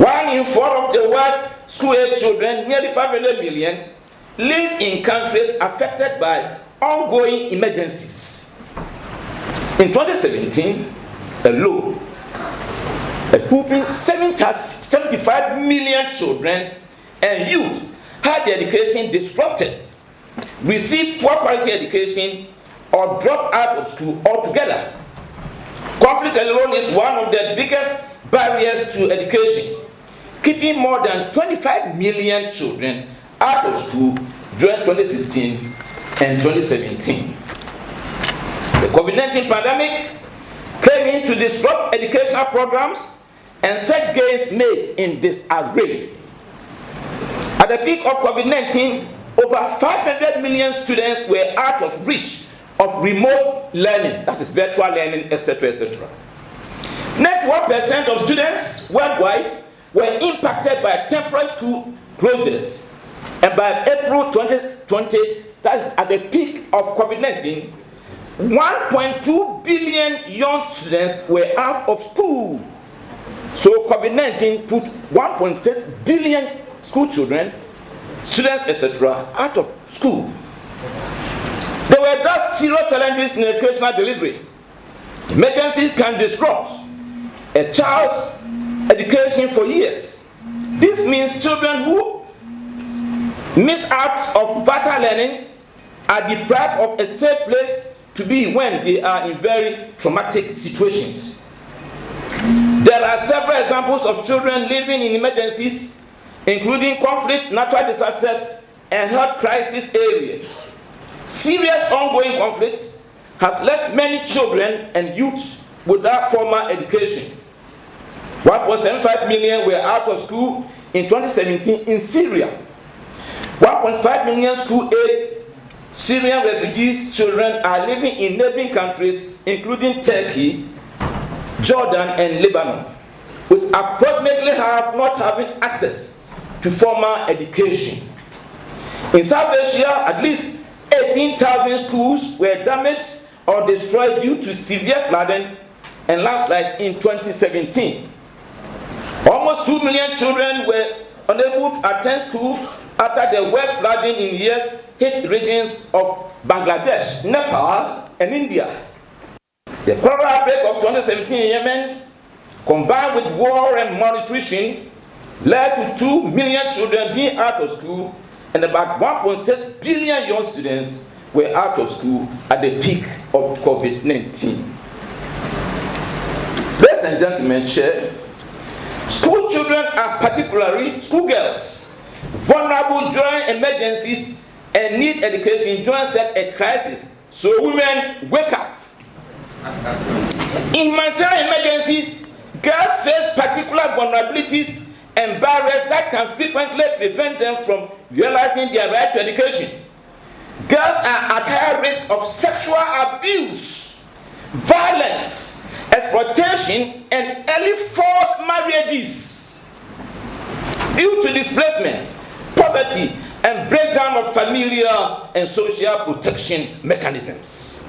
1 in 4 of the world's school-age children, nearly 500 million, live in countries affected by ongoing emergencies. In 2017 alone, a whopping 75 million children and youth had their education disrupted, received poor quality education, or dropped out of school altogether. Conflict alone is one of the biggest barriers to education, keeping more than 25 million children out of school during 2016 and 2017. The COVID-19 pandemic came in to disrupt educational programs and set gains made in disarray. At the peak of COVID-19, over 500 million students were out of reach of remote learning, that is virtual learning, etc., etc. Net 1% of students worldwide were impacted by temporary school closures, and by April 2020, that is at the peak of COVID-19, 1.2 billion young students were out of school. So COVID-19 put 1.6 billion school children, students, etc., out of school. There were thus serious challenges in educational delivery. Emergencies can disrupt a child's education for years. This means children who miss out of vital learning are deprived of a safe place to be when they are in very traumatic situations. There are several examples of children living in emergencies, including conflict, natural disasters, and health crisis areas. Serious ongoing conflicts has left many children and youths without formal education. 1.75 million were out of school in 2017 in Syria. 1.5 million school-age Syrian refugees children are living in neighboring countries, including Turkey, Jordan, and Lebanon, with approximately half not having access to formal education. In South Asia, at least 18,000 schools were damaged or destroyed due to severe flooding and landslides in 2017. Almost 2 million children were unable to attend school after the worst flooding in years hit regions of Bangladesh, Nepal, and India. The cholera outbreak of 2017 in Yemen, combined with war and malnutrition, led to 2 million children being out of school, and about 1.6 billion young students were out of school at the peak of COVID-19. Ladies and gentlemen, Chair, school children are particularly schoolgirls, vulnerable during emergencies and need education during such a crisis. So women, wake up. In humanitarian emergencies, girls face particular vulnerabilities and barriers that can frequently prevent them from realizing their right to education. Girls are at higher risk of sexual abuse, violence, exploitation, and early forced marriages due to displacement, poverty, and breakdown of familial and social protection mechanisms.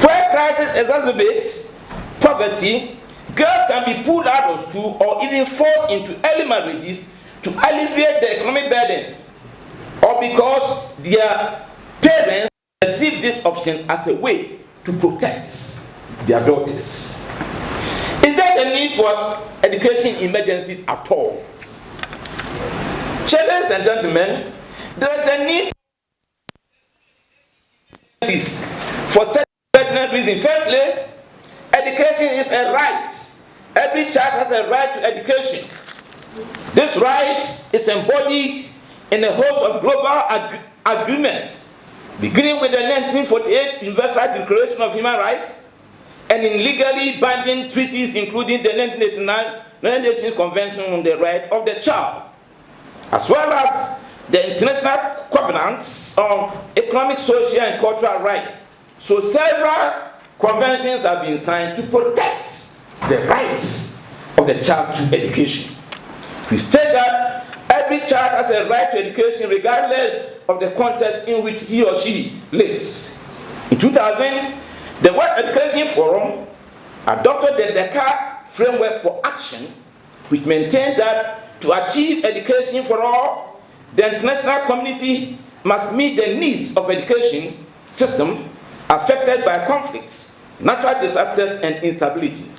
Where crisis exacerbates poverty, girls can be pulled out of school or even forced into early marriages to alleviate the economic burden, or because their parents perceive this option as a way to protect their daughters. Is there a need for education emergencies at all? Ladies and gentlemen, there is a need for certain pertinent reasons. Firstly, education is a right. Every child has a right to education. This right is embodied in a host of global agreements, beginning with the 1948 Universal Declaration of Human Rights and in legally binding treaties, including the 1989 United Nations Convention on the Right of the Child, as well as the International Covenants on Economic, Social, and Cultural Rights. So several conventions have been signed to protect the rights of the child to education. We state that every child has a right to education regardless of the context in which he or she lives. In 2000, the World Education Forum adopted the Dakar Framework for Action which maintained that to achieve education for all, the international community must meet the needs of education system affected by conflicts, natural disasters, and instability.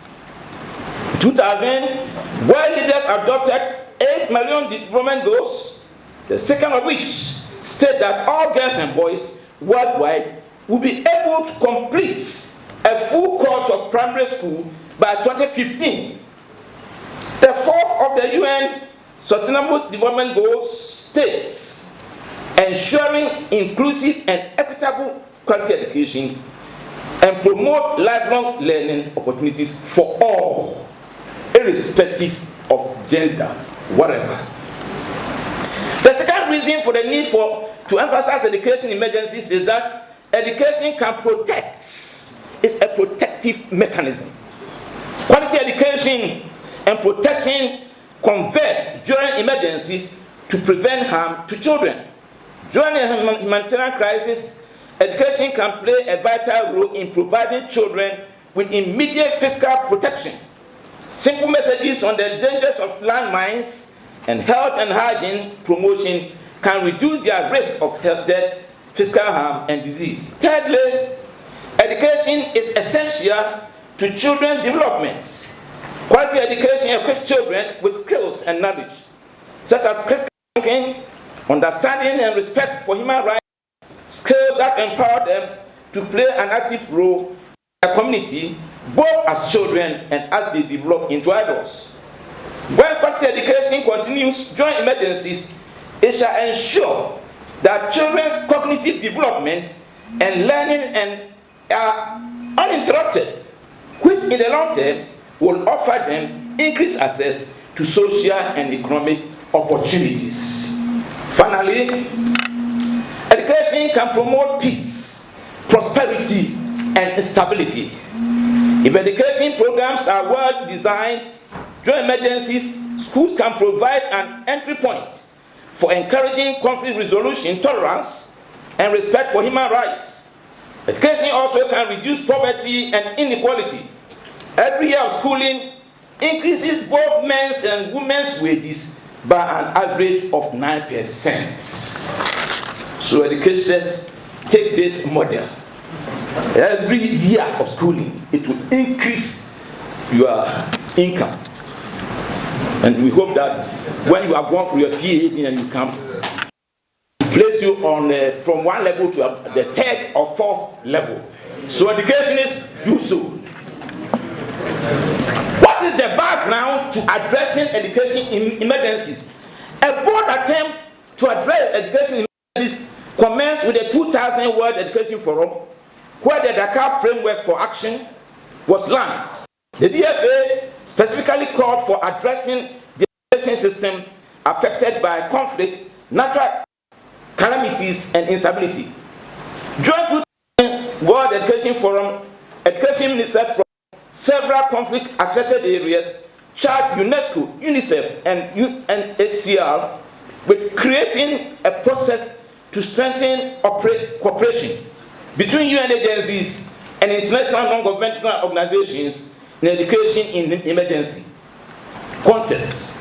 In 2000, world leaders adopted 8 million development goals, the second of which state that all girls and boys worldwide will be able to complete a full course of primary school by 2015. The fourth of the UN Sustainable Development Goals states ensuring inclusive and equitable quality education and promote lifelong learning opportunities for all, irrespective of gender, whatever. The second reason for the need to emphasize education in emergencies is that education can protect. It's a protective mechanism. Quality education and protection converge during emergencies to prevent harm to children. During a humanitarian crisis, education can play a vital role in providing children with immediate physical protection. Simple messages on the dangers of landmines and health and hygiene promotion can reduce their risk of health, death, physical harm, and disease. Thirdly, education is essential to children's development. Quality education equips children with skills and knowledge, such as critical thinking, understanding, and respect for human rights, skills that empower them to play an active role in the community, both as children and as they develop into adults. When quality education continues during emergencies, it shall ensure that children's cognitive development and learning are uninterrupted, which in the long term will offer them increased access to social and economic opportunities. Finally, education can promote peace, prosperity, and stability. If education programs are well designed during emergencies, schools can provide an entry point for encouraging conflict resolution, tolerance, and respect for human rights. Education also can reduce poverty and inequality. Every year of schooling increases both men's and women's wages by an average of 9%. So educators take this model. Every year of schooling, it will increase your income. And we hope that when you are going through your PhD and you come, place you on from one level to the third or fourth level. So educationists do so. What is the background to addressing education in emergencies? A bold attempt to address education in emergencies commenced with the 2000 World Education Forum, where the Dakar Framework for Action was launched. The DFA specifically called for addressing the education system affected by conflict, natural calamities, and instability. During the 2000 World Education Forum, education ministers from several conflict-affected areas charged UNESCO, UNICEF, and UNHCR with creating a process to strengthen cooperation between UN agencies and international non-governmental organizations in education in emergency contexts.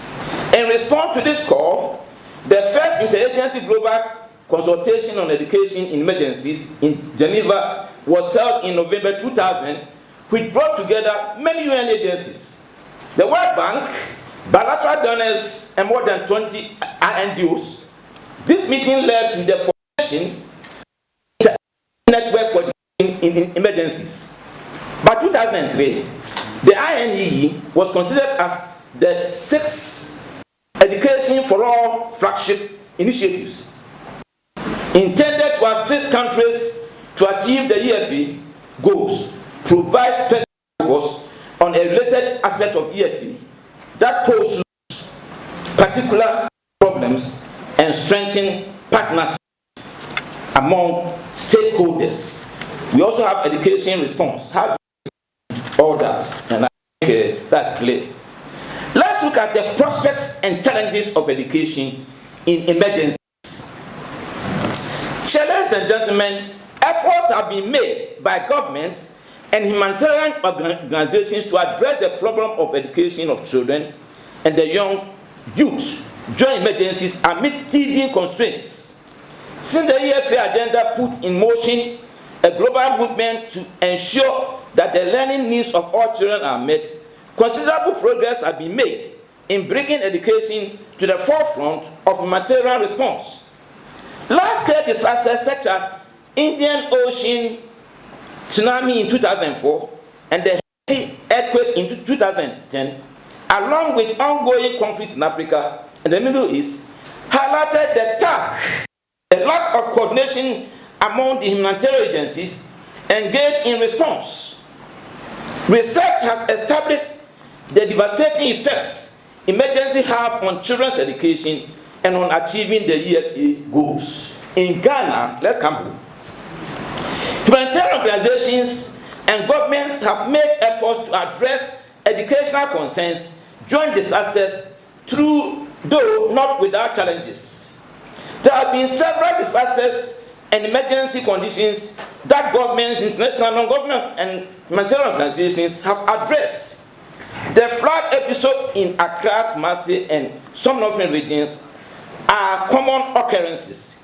In response to this call, the first interagency global consultation on education in emergencies in Geneva was held in November 2000, which brought together many UN agencies, the World Bank, bilateral donors, and more than 20 NGOs. This meeting led to the formation of the network for in emergencies. By 2003, the INEE was considered as the 6th Education for All flagship initiatives, intended to assist countries to achieve the EFE goals, provide special focus on a related aspect of EFE that poses particular problems and strengthen partnership among stakeholders. We also have education response. How all that, and I think that's clear. Let's look at the prospects and challenges of education in emergencies. Ladies and gentlemen, efforts have been made by governments and humanitarian organizations to address the problem of education of children and the young youth during emergencies amid teething constraints. Since the EFA agenda put in motion a global movement to ensure that the learning needs of all children are met, considerable progress has been made in bringing education to the forefront of humanitarian response. Large-scale disasters such as Indian Ocean tsunami in 2004 and the Haiti earthquake in 2010, along with ongoing conflicts in Africa and the Middle East, highlighted the task, the lack of coordination among the humanitarian agencies engaged in response. Research has established the devastating effects emergencies have on children's education and on achieving the EFA goals. In Ghana, let's come home. Humanitarian organizations and governments have made efforts to address educational concerns during disasters through, though not without challenges. There have been several disasters and emergency conditions that governments, international, non-government, and humanitarian organizations have addressed. The flood episode in Accra, Kumasi, and some northern regions are common occurrences.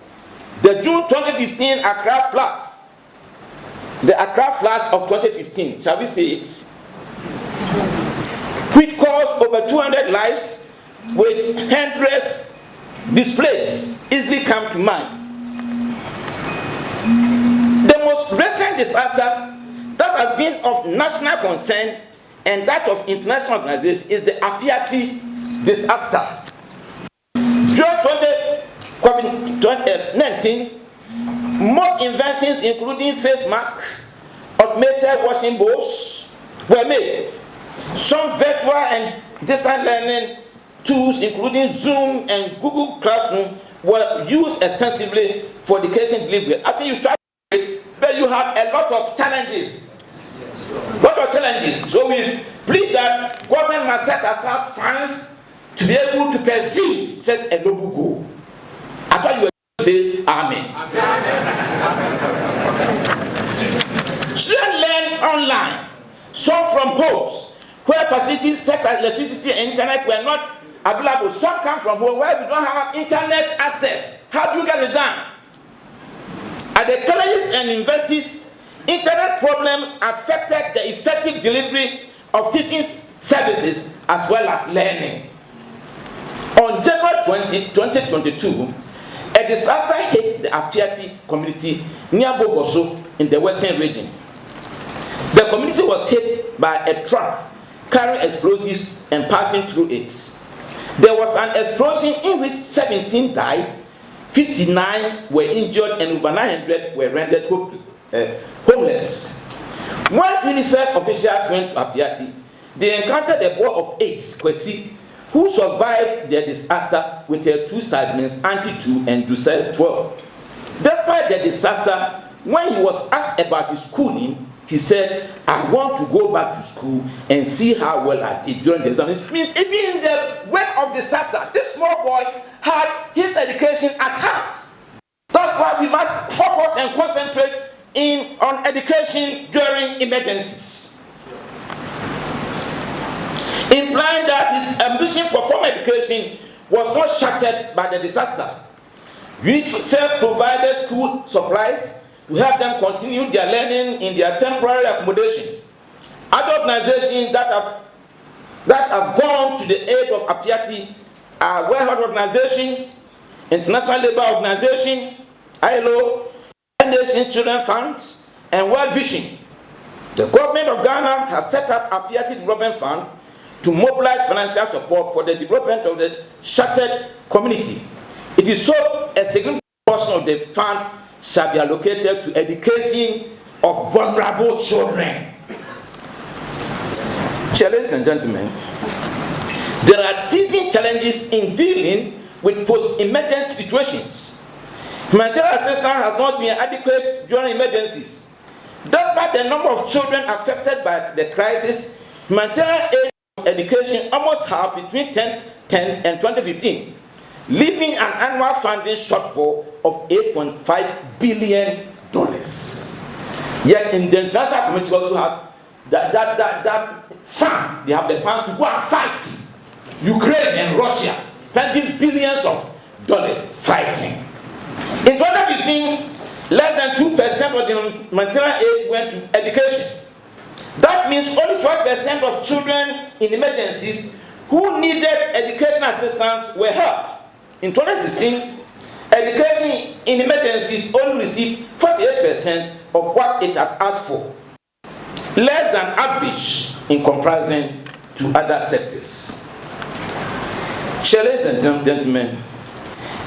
The June 2015 Accra floods, the Accra floods of 2015, shall we say it, which caused over 200 lives with hundreds displaced, easily come to mind. The most recent disaster that has been of national concern and that of international organizations is the Apiati disaster. During COVID-19, most inventions, including face masks, automated washing bowls, were made. Some virtual and distance learning tools, including Zoom and Google Classroom, were used extensively for education delivery. I think you tried it, but you have a lot of challenges. So we plead that government must set aside funds to be able to pursue such a noble goal. I thought you were going to say Amen. Students learn online, some from homes where facilities such as electricity and internet were not available. Some come from home where we don't have internet access. How do you get it done? At the colleges and universities, internet problems affected the effective delivery of teaching services as well as learning. On January 20, 2022, a disaster hit the Apiati community near Bour in the western region. The community was hit by a truck carrying explosives and passing through it. There was an explosion in which 17 died, 59 were injured, and over 900 were rendered homeless. When UNICEF officials went to Apiati, they encountered a boy of 8, Kwesi, who survived the disaster with her 2 siblings, Auntie 2 and Dussel 12. Despite the disaster, when he was asked about his schooling, he said, I want to go back to school and see how well I did during the exam. It means even in the wake of disaster, this small boy had his education at heart. That's why we must focus and concentrate on education during emergencies. Implying that his ambition for formal education was not shattered by the disaster. UNICEF provided school supplies to help them continue their learning in their temporary accommodation. Other organizations that have gone to the aid of Apiati are World Health Organization, International Labour Organization, ILO, Nation Children Fund, and World Vision. The government of Ghana has set up Apiati Development Fund to mobilize financial support for the development of the shattered community. It is so a significant portion of the fund shall be allocated to education of vulnerable children. Ladies and gentlemen, there are teething challenges in dealing with post-emergency situations. Humanitarian assistance has not been adequate during emergencies. Despite the number of children affected by the crisis, humanitarian aid and education almost halved between 2010 and 2015, leaving an annual funding shortfall of $8.5 billion. Yet in the international community also have that fund. They have the fund to go and fight Ukraine and Russia, spending billions of dollars fighting. In 2015, less than 2% of the humanitarian aid went to education. That means only 12% of children in emergencies who needed educational assistance were helped. In 2016, education in emergencies only received 48% of what it had asked for, less than average in comparison to other sectors. Ladies and gentlemen,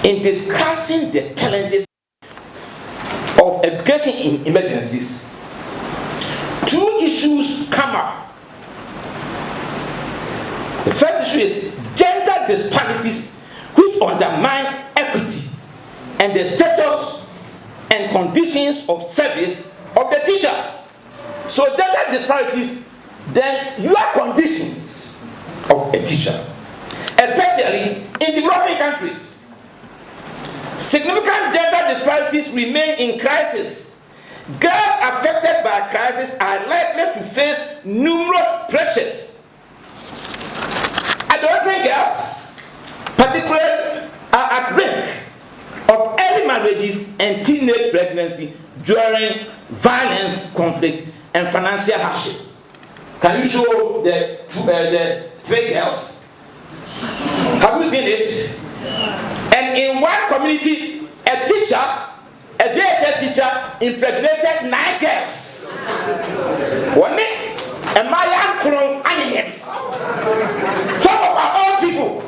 in discussing the challenges of education in emergencies, two issues come up. The first issue is gender disparities which undermine equity and the status and conditions of service of the teacher. So gender disparities, then your conditions of a teacher, especially in developing countries. Significant gender disparities remain in crisis. Girls affected by crisis are likely to face numerous pressures. Adolescent girls, particularly, are at risk of early marriages and teenage pregnancy during violence, conflict, and financial hardship. Can you show the three girls? Have you seen it? And in one community, a teacher, a DHS teacher, impregnated 9 girls. One and my uncle and some of our own people.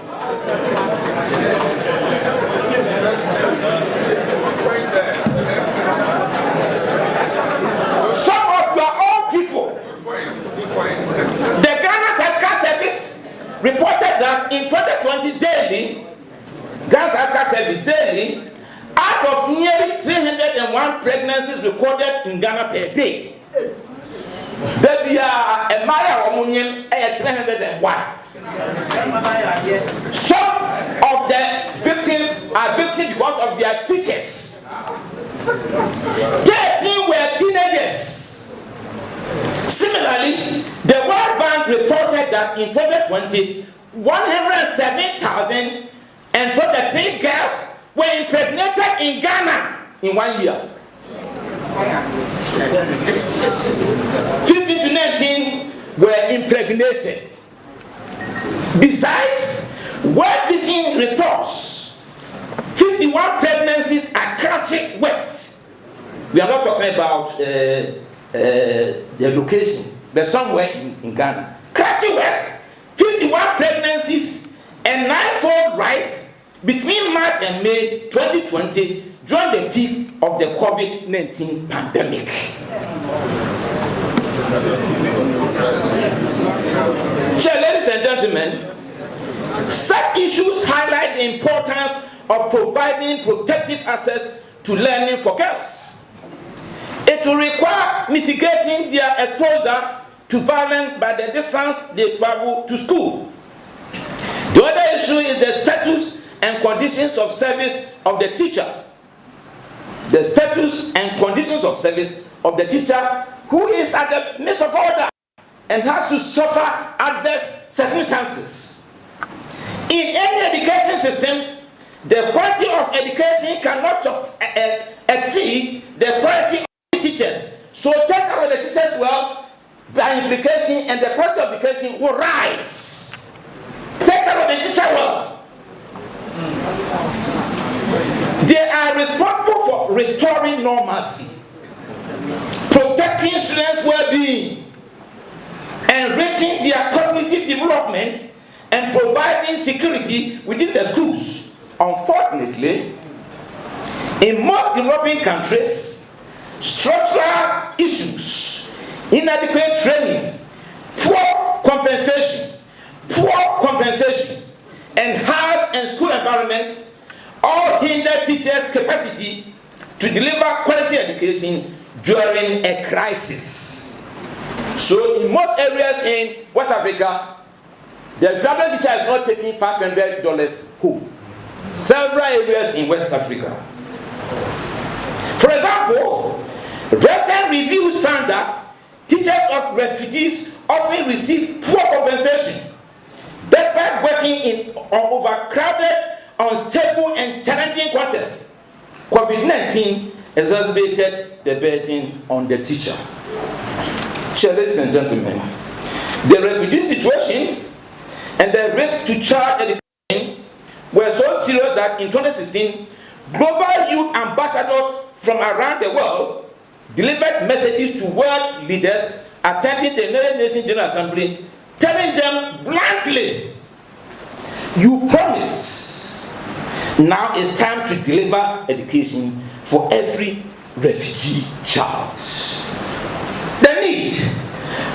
Some of your own people. The Ghana Healthcare Service reported that in 2020 daily, Ghana Healthcare Service daily, out of nearly 301 pregnancies recorded in Ghana per day, there be a Maya Omunian 301. Some of the victims are victims because of their teachers. 13 were teenagers. Similarly, the World Bank reported that in 2020, 107,023 girls were impregnated in Ghana in 1 year. 15 to 19 were impregnated. Besides, World Vision reports 51 pregnancies at Agric West. We are not talking about the location, but somewhere in Ghana. Agric West, 51 pregnancies and 9-fold rise between March and May 2020 during the peak of the COVID-19 pandemic. Ladies and gentlemen, such issues highlight the importance of providing protective access to learning for girls. It will require mitigating their exposure to violence by the distance they travel to school. The other issue is the status and conditions of service of the teacher. The status and conditions of service of the teacher who is at the midst of order and has to suffer adverse circumstances. In any education system, the quality of education cannot exceed the quality of the teachers. So take care of the teachers well, by implication, and the quality of education will rise. Take care of the teacher well. They are responsible for restoring normalcy, protecting students' well-being, enriching their cognitive development, and providing security within the schools. Unfortunately, in most developing countries, structural issues, inadequate training, poor compensation, and house and school environments all hinder teachers' capacity to deliver quality education during a crisis. So in most areas in West Africa, the graduate teacher is not taking $500 home. Several areas in West Africa. For example, recent reviews found that teachers of refugees often receive poor compensation. Despite working in overcrowded, unstable, and challenging contexts, COVID-19 exacerbated the burden on the teacher. Ladies and gentlemen, the refugee situation and the risk to child education were so serious that in 2016, global youth ambassadors from around the world delivered messages to world leaders attending the United Nations General Assembly, telling them bluntly, you promise, now it's time to deliver education for every refugee child. The need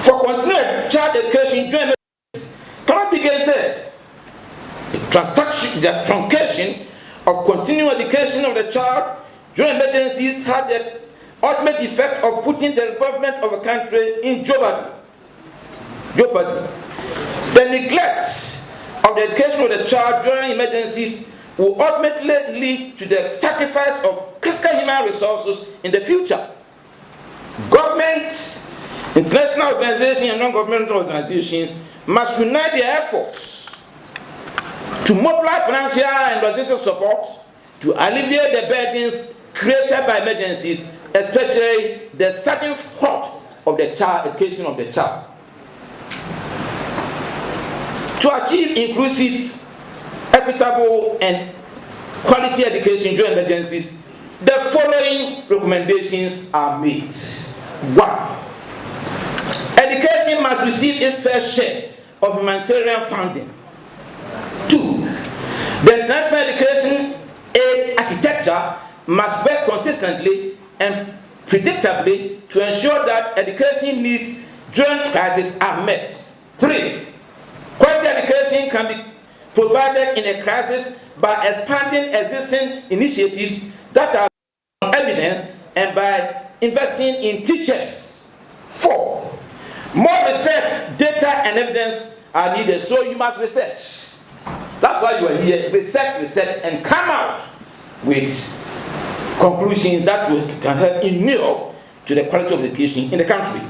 for continued child education during emergencies cannot be gainsaid. The truncation of continuing education of the child during emergencies had the ultimate effect of putting the development of a country in jeopardy. The neglect of the education of the child during emergencies will ultimately lead to the sacrifice of critical human resources in the future. Government, international organizations, and non-governmental organizations must unite their efforts to mobilize financial and logistical support to alleviate the burdens created by emergencies, especially the sudden halt of the child education of the child. To achieve inclusive, equitable, and quality education during emergencies, the following recommendations are made. 1. Education must receive its fair share of humanitarian funding. 2. The international education aid architecture must work consistently and predictably to ensure that education needs during crisis are met. 3. Quality education can be provided in a crisis by expanding existing initiatives that are on evidence and by investing in teachers. 4. More research, data, and evidence are needed, so you must research. That's why you are here. Research, and come out with conclusions that can help inure to the quality of education in the country.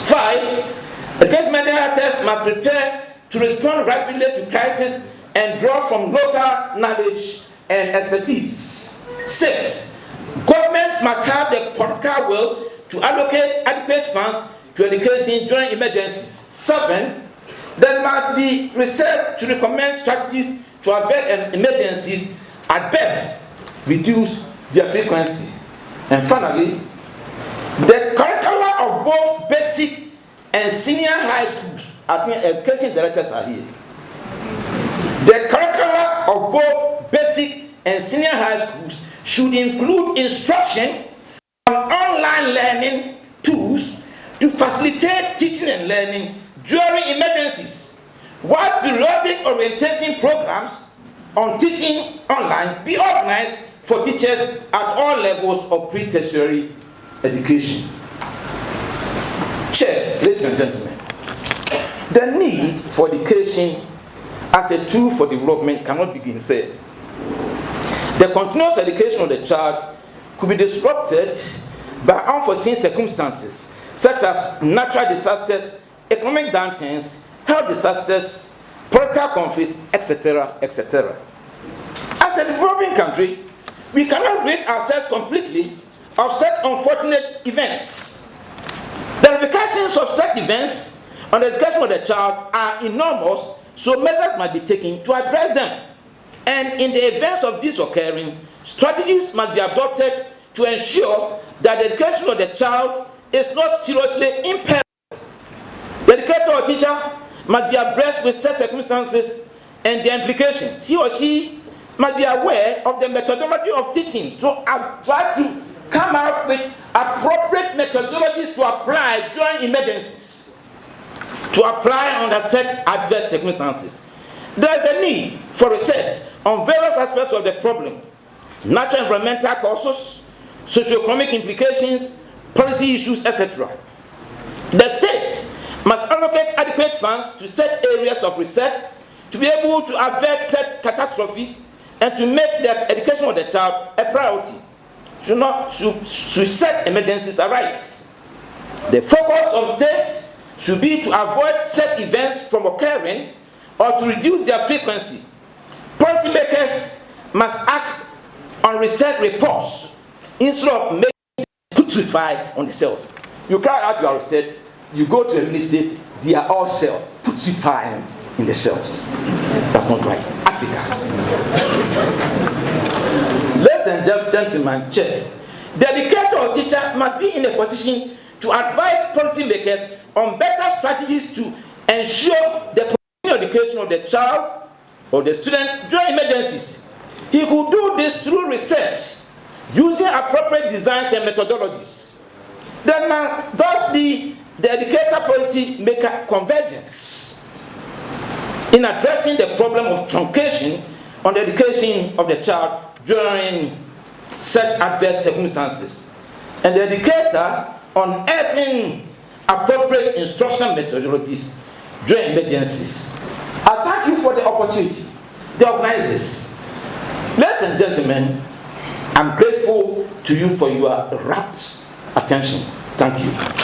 5. Education managers must prepare to respond rapidly to crisis and draw from local knowledge and expertise. 6. Governments must have the political will to allocate adequate funds to education during emergencies. 7. There must be research to recommend strategies to avert emergencies, at best reduce their frequency. And finally, the curricula of both basic and senior high schools, I think education directors are here. The curricula of both basic and senior high schools should include instruction on online learning tools to facilitate teaching and learning during emergencies, while periodic orientation programs on teaching online be organized for teachers at all levels of pre-tertiary education. Chair, ladies and gentlemen, the need for education as a tool for development cannot be gainsaid. The continuous education of the child could be disrupted by unforeseen circumstances such as natural disasters, economic downturns, health disasters, political conflict, etc., etc. As a developing country, we cannot rid ourselves completely of such unfortunate events. The repercussions of such events on the education of the child are enormous, so measures must be taken to address them. And in the event of this occurring, strategies must be adopted to ensure that the education of the child is not seriously impaired. The educator or teacher must be abreast with such circumstances and their implications. He or she must be aware of the methodology of teaching, so try to come out with appropriate methodologies to apply during emergencies, to apply under such adverse circumstances. There is a need for research on various aspects of the problem: natural environmental causes, socioeconomic implications, policy issues, etc. The state must allocate adequate funds to set areas of research to be able to avert such catastrophes and to make the education of the child a priority. Should such emergencies arise, the focus of states should be to avoid such events from occurring or to reduce their frequency, policymakers must act on research reports instead of making them putrefy on the shelves. You carry out your research, you go to a ministry, they are all shelved, putrefying in the shelves. That's not right. Africa. Ladies and gentlemen, chair, the educator or teacher must be in a position to advise policymakers on better strategies to ensure the continued education of the child or the student during emergencies. He could do this through research, using appropriate designs and methodologies. There must thus be the educator policy maker convergence in addressing the problem of truncation on the education of the child during such adverse circumstances, and the educator on unearthing appropriate instruction methodologies during emergencies. I thank you for the opportunity, the organizers. Ladies and gentlemen, I'm grateful to you for your rapt attention. Thank you.